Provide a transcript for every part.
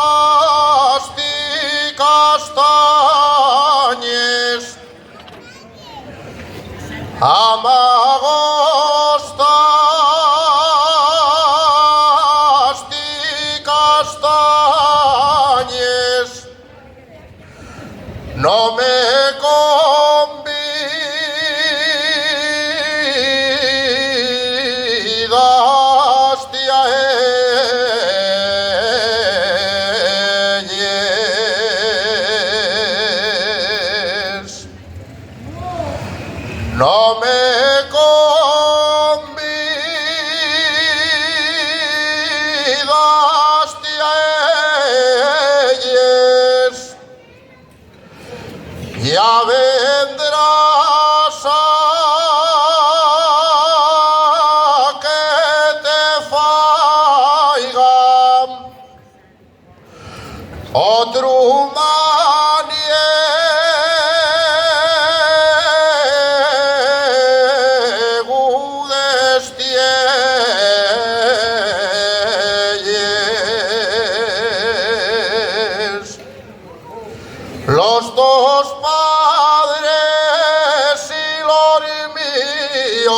Amagostas y castañes, amagostas y castañes, no me convidas a ellas, no me convidas a ellas, ya vendrás a que te faigan otro maniego destielles. Los dos padres y los míos,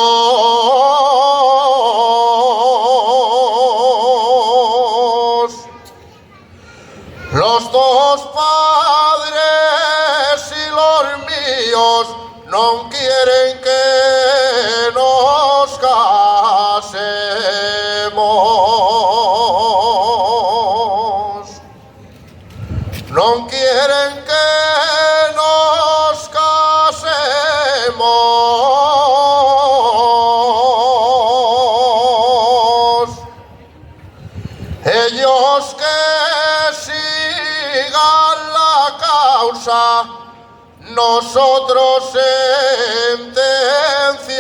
los dos padres y los míos no quieren que nos casemos, no quieren que nos casemos. Ellos que sigan la causa, nosotros sentencia.